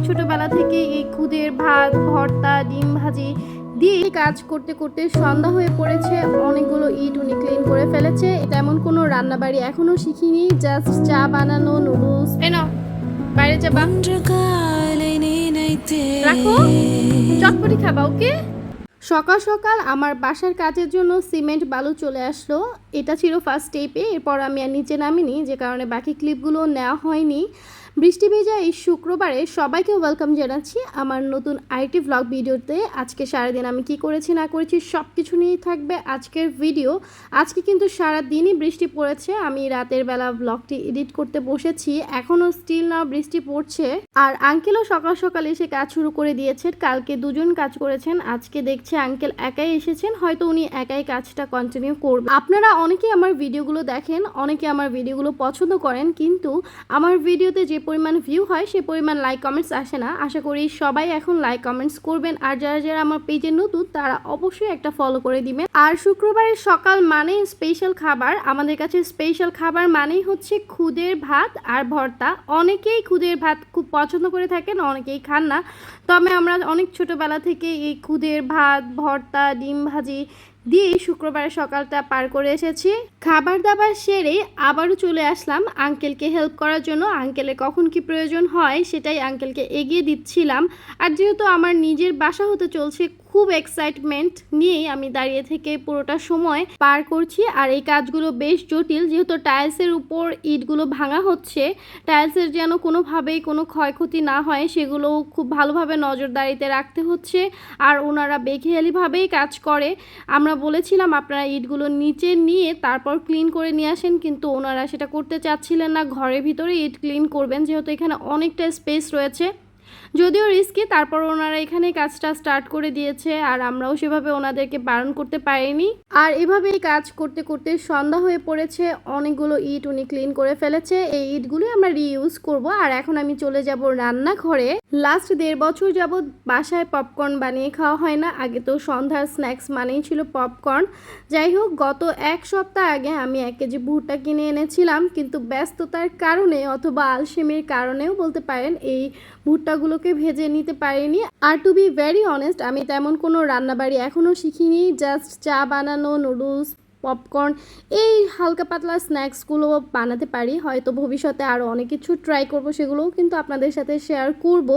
ছোটবেলা থেকে এই খুদের ভাত ভর্তা ডিম ভাজি দিয়ে কাজ করতে করতে সন্ধ্যা হয়ে পড়েছে। অনেকগুলো ইট উনি ক্লিন করে ফেলেছে। তেমন কোনো রান্নাবাড়ি এখনো শিখিনি, জাস্ট চা বানানো, নুডলস। এনো বাইরে যাবা, রাখো, চটপটি খাবা। ওকে। সকাল সকাল আমার বাসার কাজের জন্য সিমেন্ট বালু চলে আসলো। এটা ছিল ফার্স্ট স্টেপে। এরপর আমি আর নিচে নামিনি, যে কারণে বাকি ক্লিপগুলো নেওয়া হয়নি। বৃষ্টি ভেজা এই শুক্রবারে সবাইকে ওয়েলকাম জানাচ্ছি আমার নতুন আইটি ভ্লগ ভিডিওতে। আজকে সারাদিন আমি কি করেছি না করেছি সব কিছু নিয়েই থাকবে আজকের ভিডিও। আজকে কিন্তু সারাদিনই বৃষ্টি পড়েছে। আমি রাতের বেলা ভ্লগটি এডিট করতে বসেছি, এখনও স্টিল নাও বৃষ্টি পড়ছে। আর আঙ্কেলও সকাল সকাল এসে কাজ শুরু করে দিয়েছেন। কালকে দুজন কাজ করেছেন, আজকে দেখছি আঙ্কেল একাই এসেছেন, হয়তো উনি একাই কাজটা কন্টিনিউ করবেন। আপনারা অনেকেই আমার ভিডিওগুলো দেখেন, অনেকে আমার ভিডিওগুলো পছন্দ করেন, কিন্তু আমার ভিডিওতে যে পরিমাণ ভিউ হয় সে পরিমাণ লাইক কমেন্টস আসে না। আশা করি সবাই এখন লাইক কমেন্টস করবেন। আর যারা যারা আমার পেজে নতুন তারা অবশ্যই একটা ফলো করে দিবেন। আর শুক্রবারের সকাল মানে স্পেশাল খাবার, আমাদের কাছে স্পেশাল খাবার মানেই হচ্ছে খুদের ভাত আর ভর্তা। অনেকেই খুদের ভাত খুব পছন্দ করে থাকেন, অনেকেই খান না। তবে আমরা অনেক ছোটোবেলা থেকে এই খুদের ভাত ভর্তা ডিম ভাজি দিয়ে শুক্রবারের সকালটা পার করে এসেছি। খাবার দাবার সেরে আবারও চলে আসলাম আঙ্কেলকে হেল্প করার জন্য। আঙ্কেলের কখন কি প্রয়োজন হয় সেটাই আঙ্কেলকে এগিয়ে দিচ্ছিলাম। আর যেহেতু আমার নিজের বাসা হতে চলছে, খুব এক্সাইটমেন্ট নিয়েই আমি দাঁড়িয়ে থেকে পুরোটা সময় পার করছি। আর এই কাজগুলো বেশ জটিল, যেহেতু টাইলসের উপর ইটগুলো ভাঙা হচ্ছে। টাইলসের যেন কোনোভাবেই কোনো ক্ষয়ক্ষতি না হয় সেগুলো খুব ভালোভাবে নজরদারিতে রাখতে হচ্ছে। আর ওনারা বেখেয়ালিভাবেই কাজ করে। আমরা বলেছিলাম আপনারা ইটগুলো নিচে নিয়ে তারপর ক্লিন করে নিয়ে আসেন, কিন্তু ওনারা সেটা করতে চাচ্ছিলেন না। ঘরের ভিতরে ইট ক্লিন করবেন, যেহেতু এখানে অনেকটা স্পেস রয়েছে। যদিও রিস্কি, তারপর ওনারা এখানে কাজটা স্টার্ট করে দিয়েছে। আর আমরাও সেভাবে ওনাদেরকে বারণ করতে পারিনি। আর এভাবেই কাজ করতে করতে সন্ধ্যা হয়ে পড়েছে। অনেকগুলো ইট উনি ক্লিন করে ফেলেছে। এই ইটগুলি আমরা রিইউজ করব। আর এখন আমি চলে যাব রান্নাঘরে। লাস্ট 1.5 বছর যাবৎ বাসায় পপকর্ন বানিয়ে খাওয়া হয় না। আগে তো সন্ধ্যার স্ন্যাক্স মানেই ছিল পপকর্ন। যাই হোক, গত 1 সপ্তাহ আগে আমি 1 কেজি ভুট্টা কিনে এনেছিলাম, কিন্তু ব্যস্ততার কারণে অথবা আলসেমির কারণেও বলতে পারেন এই ভুট্টাগুলোকে ভেজে নিতে পারিনি। আর টু বি ভেরি অনেস্ট, আমি তেমন কোনো রান্নাবাড়ি এখনও শিখিনি। জাস্ট চা বানানো, নুডলস, পপকর্ন, এই হালকা পাতলা স্ন্যাক্সগুলো বানাতে পারি। হয়তো ভবিষ্যতে আরও অনেক কিছু ট্রাই করব, সেগুলোও কিন্তু আপনাদের সাথে শেয়ার করব।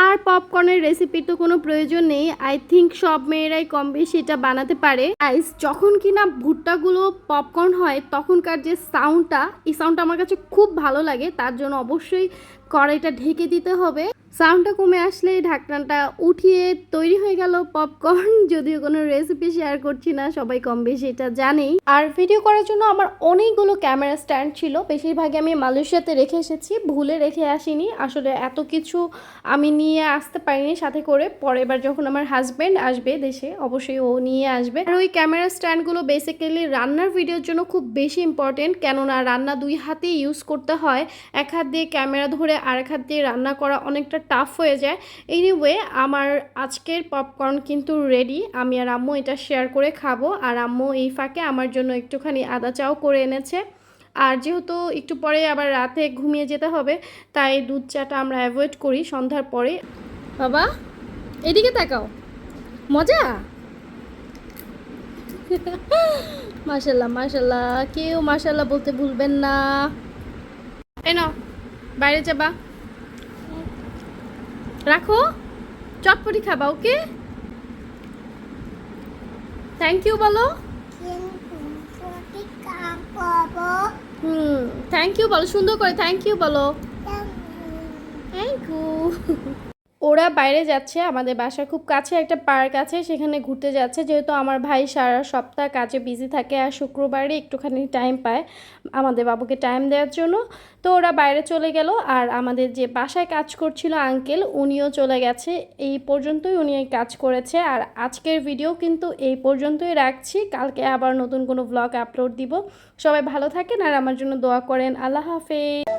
আর পপকর্নের রেসিপির তো কোনো প্রয়োজন নেই, আই থিঙ্ক সব মেয়েরাই কম বেশি এটা বানাতে পারে। গাইস, যখন কিনা ভুট্টাগুলো পপকর্ন হয় তখনকার যে সাউন্ডটা, এই সাউন্ডটা আমার কাছে খুব ভালো লাগে। তার জন্য অবশ্যই কড়াইটা ঢেকে দিতে হবে। সাউন্ডটা কমে আসলে ঢাকনাটা উঠিয়ে তৈরি হয়ে গেল পপকর্ন। যদিও কোনো রেসিপি শেয়ার করছি না, সবাই কম বেশি এটা জানেই। আর ভিডিও করার জন্য আমার অনেকগুলো ক্যামেরা স্ট্যান্ড ছিল, বেশিরভাগই আমি মালয়েশিয়াতে রেখে এসেছি, ভুলে রেখে আসিনি। আসলে এত কিছু আমি নিয়ে আসতে পারিনি সাথে করে। পরের বার যখন আমার হাজব্যান্ড আসবে দেশে, অবশ্যই ও নিয়ে আসবে। আর ওই ক্যামেরা স্ট্যান্ডগুলো বেসিক্যালি রান্নার ভিডিওর জন্য খুব বেশি ইম্পর্টেন্ট, কেননা রান্না 2 হাতেই ইউজ করতে হয়। এক হাত দিয়ে ক্যামেরা ধরে আরেক হাত দিয়ে রান্না করা অনেকটা টাফ হয়ে যায়। এনিওয়ে, আমার আজকের পপকর্ন কিন্তু রেডি। আমি আর আম্মু এটা শেয়ার করে খাবো। আর আম্মু এই ফাঁকে আমার জন্য একটুখানি আদা চাও করে এনেছে। আর যেহেতু একটু পরে আবার রাতে ঘুমিয়ে যেতে হবে, তাই দুধ চাটা আমরা অ্যাভয়েড করি সন্ধ্যার পরে। বাবা এদিকে তাকাও, মজা। মাশাল্লাহ মাশাল্লাহ, কেউ মাশাল্লাহ বলতে ভুলবেন না। এই নাও, বাইরে যাবা, রাখো, চটপটি খাবা। ওকে, থ্যাংক ইউ বলো। থ্যাংক ইউ বলো, সুন্দর করে থ্যাংক ইউ বলো। Thank you. ওরা বাইরে যাচ্ছে, আমাদের বাসার খুব কাছে একটা পার্ক আছে, সেখানে ঘুরতে যাচ্ছে। যেহেতু আমার ভাই সারা সপ্তাহ কাজে বিজি থাকে আর শুক্রবারে একটুখানি টাইম পায় আমাদের বাবুকে টাইম দেওয়ার জন্য, তো ওরা বাইরে চলে গেল। আর আমাদের যে বাসায় কাজ করছিল আঙ্কেল, উনিও চলে গেছে। এই পর্যন্তই উনি কাজ করেছে। আর আজকের ভিডিও কিন্তু এই পর্যন্তই রাখছি। কালকে আবার নতুন কোনো ব্লগ আপলোড দিব। সবাই ভালো থাকেন আর আমার জন্য দোয়া করেন। আল্লাহ হাফেজ।